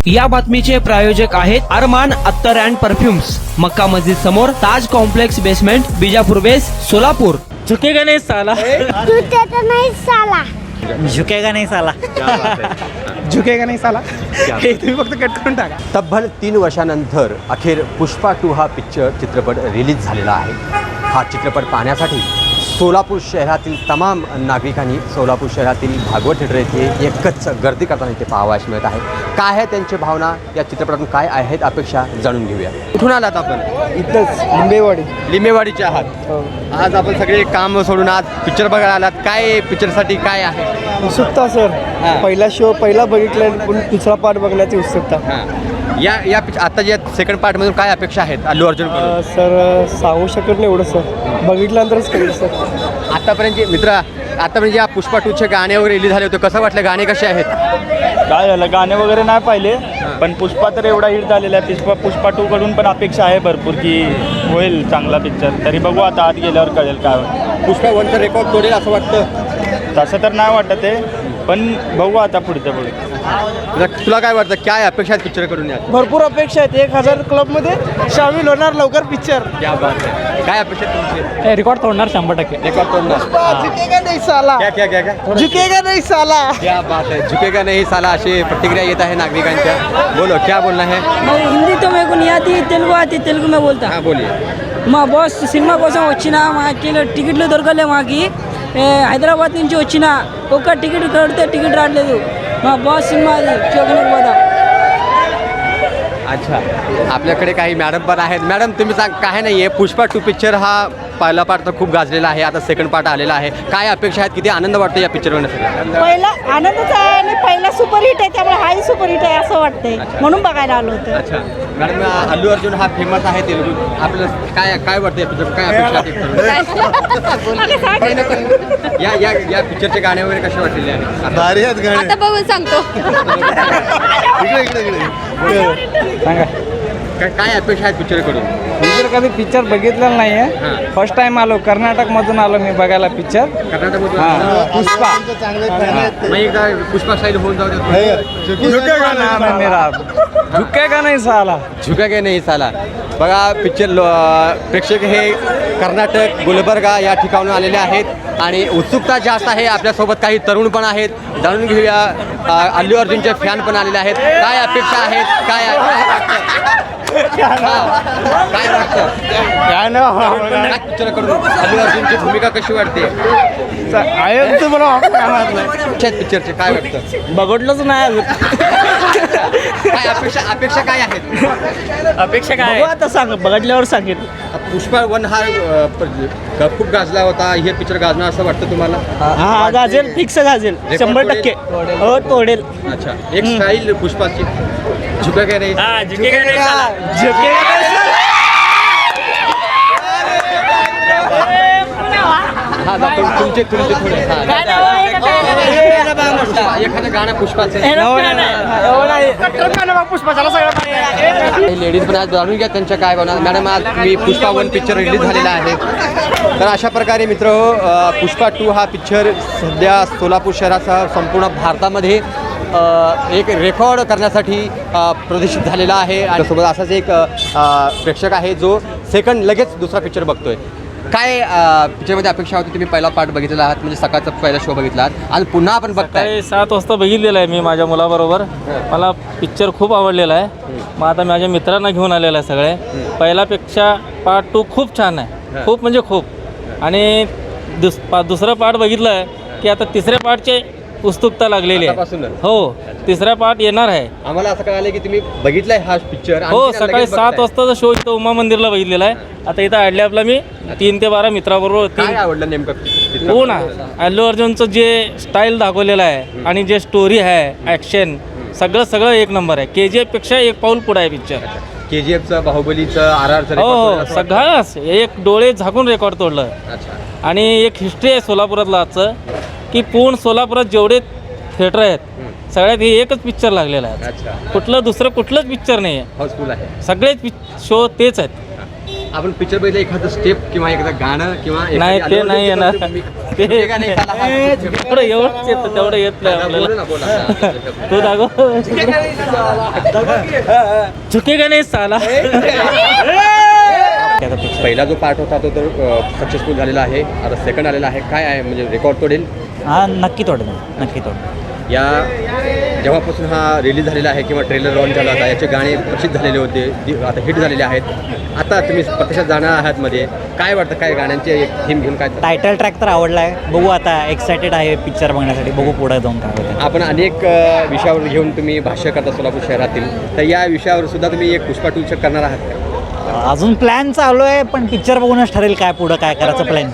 या बातमीचे प्रायोजक आहेत अरमान अत्तर अँड परफ्युम्स, मक्का मस्जिद समोर, ताज कॉम्प्लेक्स बेसमेंट, बिजापूर बेस, सोलापूर. झुकेगा नहीं साला. झुकेगा नहीं साला. झुकेगा नहीं साला. झुकेगा नाही साला. हे तुम्ही फक्त कट करून टाका. तब्बल 3 वर्षानंतर अखेर पुष्पा 2 हा चित्रपट रिलीज झालेला आहे. हा चित्रपट पाहण्यासाठी सोलापूर शहरातील तमाम नागरिकांनी सोलापूर शहरातील भागवत थिएटर येथे एकच गर्दी करताना इथे पाहावयास मिळत आहे. काय आहे त्यांची भावना, या चित्रपटातून काय आहेत अपेक्षा जाणून घेऊया. कुठून आलात आपण? इथंच लिंबेवाडी. लिंबेवाडीचे आहात. आज आपण सगळे काम सोडून आज पिक्चर बघायला आलात. काय पिक्चरसाठी काय आहे उत्सुकता सर. पहिला शो बघितला पण दुसरा पार्ट बघण्याची उत्सुकता. या आता जे सेकंड पार्टमधून काय अपेक्षा आहेत अल्लू अर्जुन सर सांगू शकत नाही एवढं सर, बघितल्यानंतरच कळेल सर. आतापर्यंत मित्र आतापर्यंत या पुष्पा 2चे गाणे वगैरे रिलीज झाले होते, कसं वाटलं? गाणे कसे आहेत? काय झालं, गाणे वगैरे नाही पाहिले, पण पुष्पा तर एवढा हिट झालेला आहे. पुष्पा 2 कडून पण अपेक्षा आहे भरपूर की होईल चांगला पिक्चर. तरी बघू आता आत गेल्यावर कळेल काय होईल. पुष्पा 1चं रेकॉर्ड तोडेल असं वाटतं? तसं तर नाही वाटत आहे, पण बघू आता पुढचं पुढे. तुला काय वाटतं, काय अपेक्षा आहेत पिक्चरकडून? भरपूर अपेक्षा आहेत. 1000 क्लबमध्ये सामील होणार लवकर पिक्चर. क्या बात आहे. काय अपेक्षा आहेत तुमची? रेकॉर्ड तोडणार 100%. रेकॉर्ड तोडणार. झुकेगा नहीं साला. क्या क्या क्या क्या झुकेगा नहीं साला. क्या बात है. झुकेगा नहीं साला अशी प्रतिक्रिया येत आहे नागरिकांच्या. बोलो, क्या बोलना है? हिंदी तो मेरे को नहीं आती, तेलुगु आती, तेलुगु में बोलता. हाँ बोलिए. మా బాస్ సినిమా కోసం వచ్చిన మాకి టికెట్లు దొరకలే. మాకి హైదరాబాద్ నుంచి వచ్చిన ఒక్క టికెట్ కడితే టికెట్ రావట్లేదు. మా బాస్ సినిమా అది చూడడానికి పోదాం. अच्छा, आपल्याकडे काही मॅडम पण आहेत. मॅडम तुम्ही सांग, काय नाही आहे पुष्पा 2 पिक्चर हा पहिला पार्ट तर खूप गाजलेला आहे, आता सेकंड पार्ट आलेला आहे. काय अपेक्षा आहेत, किती आनंद वाटतो या पिक्चर बघण्यासाठी? पहिला आनंदच आहे आणि पहिला सुपरहिट आहे, त्यामुळे हाही सुपरहिट आहे असं वाटतंय, म्हणून बघायला आलो होतो. अच्छा मॅडम, अल्लू अर्जुन हा फेमस आहे तेलुगू. आपलं काय काय वाटतं या पिक्चर, काय अपेक्षा आहेत? या पिक्चरचे गाणे वगैरे कसे वाटलेले आहेत? भारी आहेत गाणे. आता बघून सांगतो. सांगा काय अपेक्षा आहेत पिक्चरकडून? पिक्चर कधी पिक्चर बघितलेला नाही आहे. फर्स्ट टाइम आलो, कर्नाटकमधून आलो मी बघायला पिक्चर. कर्नाटकमधून पुष्पा. मग एकदा पुष्पा स्टाईल होऊन जाऊ दे. झुकेगा नाम है मेरा. झुकेगा नहीं साला. झुकेगा नाही साला. बघा पिक्चर प्रेक्षक हे कर्नाटक गुलबर्गा या ठिकाणून आलेले आहेत आणि उत्सुकता जास्त आहे. आपल्यासोबत काही तरुण पण आहेत, जाणून घेऊया. अल्लू अर्जुनचे फॅन पण आलेले आहेत. काय अपेक्षा आहेत, काय वाटतं पिक्चरकडून अल्लू अर्जुनची भूमिका कशी वाटते? पिक्चरचे काय वाटतं? बघडलंच नाही अजून. काय अपेक्षा काय आहेत? अपेक्षा काय आता सांग, बघडल्यावर सांगेल. पुष्पा 1 हा खूप गाजला होता, हे पिक्चर गाजणार असं वाटतं तुम्हाला? हा गाजेल, फिक्स गाजेल, 100%. हो तोडेल. अच्छा, एक स्टाईल पुष्पाची. झुकेगा नाही. झुकेगा नहीं साला. झुकेगा नहीं साला. हा तुमचे थोडे एखादं गाणं पुष्पाचं. लेडीज पण आज जाणून घ्या त्यांच्या काय बनवणार. मॅडम, आज मी पुष्पा 1 पिक्चर रिलीज झालेला आहे. तर अशा प्रकारे मित्र पुष्पा 2 हा पिक्चर सध्या सोलापूर शहरासह संपूर्ण भारतामध्ये एक रेकॉर्ड करण्यासाठी प्रदर्शित झालेला आहे. आणि सोबत असाच एक प्रेक्षक आहे जो सेकंड लगेच दुसरा पिक्चर बघतोय. काय पिक्चरमध्ये अपेक्षा होती? तुम्ही पहिला पार्ट बघितलेला आहात, म्हणजे सकाळचा पहिला शो बघितला आहात, आणि पुन्हा आपण बघताय. 7 वाजता बघितलेला आहे मी माझ्या मुलाबरोबर. मला पिक्चर खूप आवडलेला आहे. मग आता माझ्या मित्रांना घेऊन आलेला आहे सगळे. पहिल्यापेक्षा पार्ट 2 खूप छान आहे, खूप म्हणजे खूप. आणि दुसरा पार्ट बघितलं आहे की आता तिसऱ्या पार्टचे उत्सुकता लागलेली आहे. हो, तिसरा पार्ट येणार आहे. आम्हाला असं कळालं की तुम्ही बघितलाय हा पिक्चर? हो, सकाळी 7 वाजताचा शो इथं उमा मंदिरला बघितलेला आहे. आता इथं अडल्यापला मी 3 ते 12 मित्राबरोबर. काय आवडलं नेमकं? हो ना, अल्लू अर्जुनचं जे स्टाईल दाखवलेलं आहे आणि जे स्टोरी आहे, ॲक्शन, सगळं एक नंबर आहे. KGF पेक्षा एक पाऊल पुढे आहे पिक्चर. KGFचं, बाहुबलीचं, RRचं. हो, सगळंच एक डोळे झाकून रेकॉर्ड तोडलं. अच्छा. आणि एक हिस्ट्री आहे सोलापुरातलं आजचं, की पूर्ण सोलापुरात जेवढे थिएटर आहेत सगळ्यात हे एकच पिक्चर लागलेला आहे. अच्छा. कुठलंच पिक्चर नाही आहे. हाऊसफुल आहे. सगळेच शो तेच आहेत. आपण पिक्चर बघितलं एखादं स्टेप किंवा एखादं गाणं किंवा नाही, एखादी ते आलू नाही अर्जुन येणार. चित्रपट ते का नाही साला हा picture? तेवढं एवढंच येतं, तेवढं येत नाही बोला आपल्याला. ना, बोला. तू दाखव. झुकेगा नाही साला. पहिला जो पार्ट होता तो तर सक्सेसफुल झालेला आहे. आता सेकंड आलेला आहे. काय आहे म्हणजे रेकॉर्ड तोडेल हा नक्की तोडेल, नक्की तोडेल. या जेव्हापासून हा रिलीज झालेला आहे किंवा ट्रेलर लॉन्च झाला होता याचे गाणे प्रसिद्ध झालेले होते, आता हिट झालेले आहेत. आता तुम्ही प्रत्यक्षात जाणार आहात मध्ये, काय वाटतं, काय गाण्यांचे एक थीम घेऊन काय टायटल ट्रॅक तर आवडला आहे, बघू आता. एक्सायटेड आहे पिक्चर बघण्यासाठी, बघू पुढे जाऊन काय होतं. आपण अनेक विषयावर घेऊन तुम्ही भाष्य करता सोलापूर शहरातील, तर या विषयावर सुद्धा तुम्ही एक पुष्पा 2 करणार आहात का? अजून प्लॅन चालू आहे, पण पिक्चर बघूनच ठरेल काय पुढं काय करायचं प्लॅन.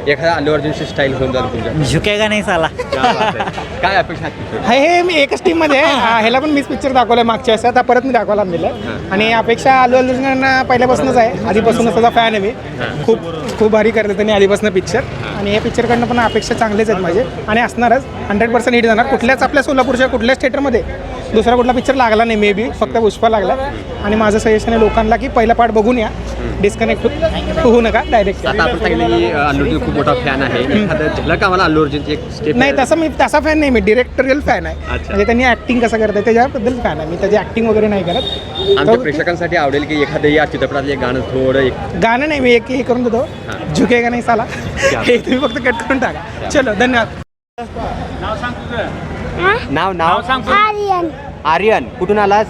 एखादा अल्लू अर्जुनची स्टाईल घेऊन जाल तुमच्या, झुकेगा नाही साला. काय अपेक्षा आहेत तुमच्या? हे मी एकच टीममध्ये आहे. ह्याला पण मीच पिक्चर दाखवलाय मागच्या वेळेस, आता परत मी दाखवायला दिलं. आणि अपेक्षा अल्लू अर्जुनना पहिल्यापासूनच आहे, आधीपासूनच त्याचा फॅन आहे मी. खूप भारी करते त्यांनी आधीपासून पिक्चर. आणि या पिक्चरकडनं पण अपेक्षा चांगलेच आहेत माझे, आणि असणारच 100% हिट जाणार. कुठल्याच आपल्या सोलापूरच्या कुठल्याच थिएटरमध्ये दुसरा कुठला पिक्चर लागला नाही, मे बी फक्त पुष्पा लागला. आणि माझं सजेशन आहे लोकांना की पहिला पार्ट बघून या, डिस्कनेक्ट होऊ नका डायरेक्ट. आता आपण सांगितलं की अल्लू अर्जुन खूप मोठा फॅन आहे, एखादं झलक आम्हाला अल्लू अर्जुनची एक स्टेप. नाही तसा फॅन नाही मी, डिरेक्टरियल फॅन आहे. म्हणजे त्यांनी ऍक्टिंग कसं करतात त्याच्याबद्दल फॅन आहे मी, त्याची ऍक्टिंग वगैरे नाही करत. आमच्या प्रेक्षकांसाठी आवडेल की एखादं या चित्रपटातले गाणं थोडं एक गाणं नाही, मी एक हे करून देतो, झुकेगा नाही साला, हे तुम्ही फक्त कट करून टाका. चलो, धन्यवाद. नाव आर्यन आर्यन, कुठून आलास?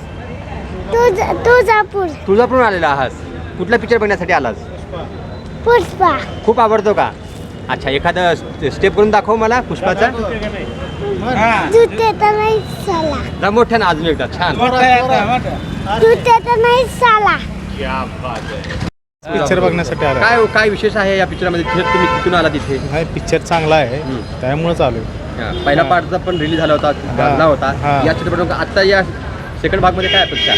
तुळजापूर तुळजापूरून आलेला आहास. कुठला पिक्चर बघण्यासाठी आलास? पुष्पा खूप आवडतो का? अच्छा, एखादं स्टेप करून दाखव मला पुष्पाचा. जुते तर नाही साला, जरा मोठ्यानं अजून एकदा. छान. जुते तर नाही साला. पिक्चर बघण्यासाठी आला. काय काय विशेष आहे या पिक्चरमध्ये? तुम्ही तिथून आला तिथे? हा पिक्चर चांगला आहे, त्यामुळे चालू. पहिला पार्टचा पण रिलीज झाला होता, गाजला होता. या चित्रपटात आता या सेकंड भागमध्ये काय अपेक्षा?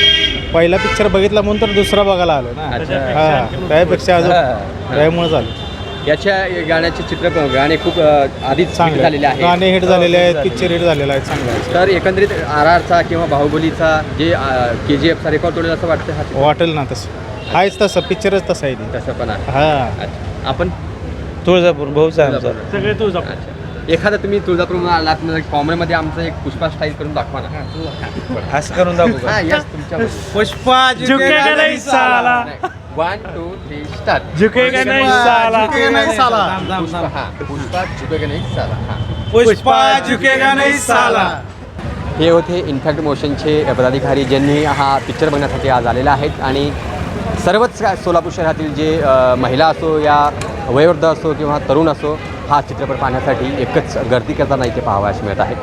पहिला पिक्चर बघितला म्हणून तर दुसरा बघायला आलो ना. अच्छा. हा त्यापेक्षा अजून त्यामुळे चालू. याच्या गाण्याचे गाणे खूप आधीच hit चांगले झालेले आहेत. गाणे हिट झालेले आहेत, पिक्चर हिट झालेला आहे, चांगला आहे. तर एकंदरीत RRचा किंवा बाहुबलीचा जे KGFचा रेकॉर्ड तोडेल असं वाटतं. हा वाटेल ना तसं, आहेच तसं, पिक्चरच तसं आहे ते. तसं पण आहे. हा अच्छा. आपण तुळजापूर भाऊच आहे आमचा. सगळे तुळजापूर. अच्छा. एखादा तुम्ही तुळजापूर आलात कॉमेडीमध्ये आमचं एक पुष्पा स्टाईल करून दाखवा ना. असं करून दाखवू हा, यस, तुमच्या पुष्पा झुकेगा नाही साला. 1 2 3 स्टार्ट. झुकेगा नाही साला. पुष्पा झुकेगा नाही साला. हा. पुष्पा झुकेगा नाही साला. हे होते इनफॅक्ट मोशनचे पदाधिकारी ज्यांनी हा पिक्चर बघण्यासाठी आज आलेला आहेत. आणि सर्वच सोलापूर शहरातील जे महिला असो या वयोवृद्ध असो किंवा तरुण असो, हा चित्रपट पाहण्यासाठी एकच गर्दी करताना इथे पाहावयास मिळत आहे.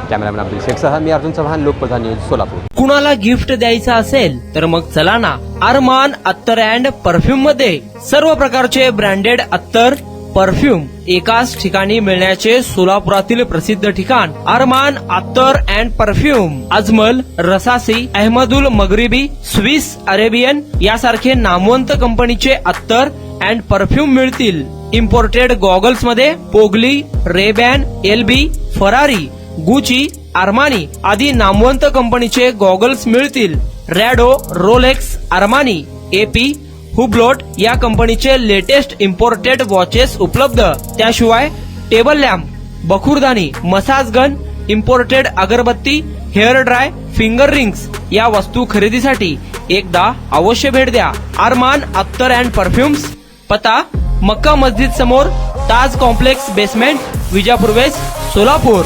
कॅमेरामॅन अब्दुल शेखसह मी अर्जुन चव्हाण, लोकप्रधान न्यूज, सोलापूर. कुणाला गिफ्ट द्यायचं असेल तर मग चला ना अरमान अत्तर अँड परफ्यूम मध्ये. सर्व प्रकारचे ब्रँडेड अत्तर परफ्यूम एकाच ठिकाणी मिळण्याचे सोलापुरातील प्रसिद्ध ठिकाण अरमान अत्तर and perfume. Ajmal, Rasasi, Ahmed al Maghribi, Swiss Arabian यासारखे नामवंत कंपनीचे अत्तर अँड परफ्यूम मिळतील. इम्पोर्टेड गॉगल्स मध्ये पोगली, Ray Ban, LB, Ferrari, Gucci, Armani आदी नामवंत कंपनीचे गॉगल्स मिळतील. रॅडो, रोलेक्स, आर्मानी, AP, हुब्लोट या कंपनीचे लेटेस्ट इम्पोर्टेड वॉचेस उपलब्ध. त्याशिवाय टेबल लॅम्प, बखुरदानी, मसाज गन, इम्पोर्टेड अगरबत्ती, हेअर ड्राय, फिंगर रिंग्स या वस्तू खरेदीसाठी एकदा अवश्य भेट द्या अरमान अत्तर अँड परफ्युम्स. पता मक्का मस्जिद समोर, ताज कॉम्प्लेक्स बेसमेंट, विजापूर वेस्ट, सोलापूर.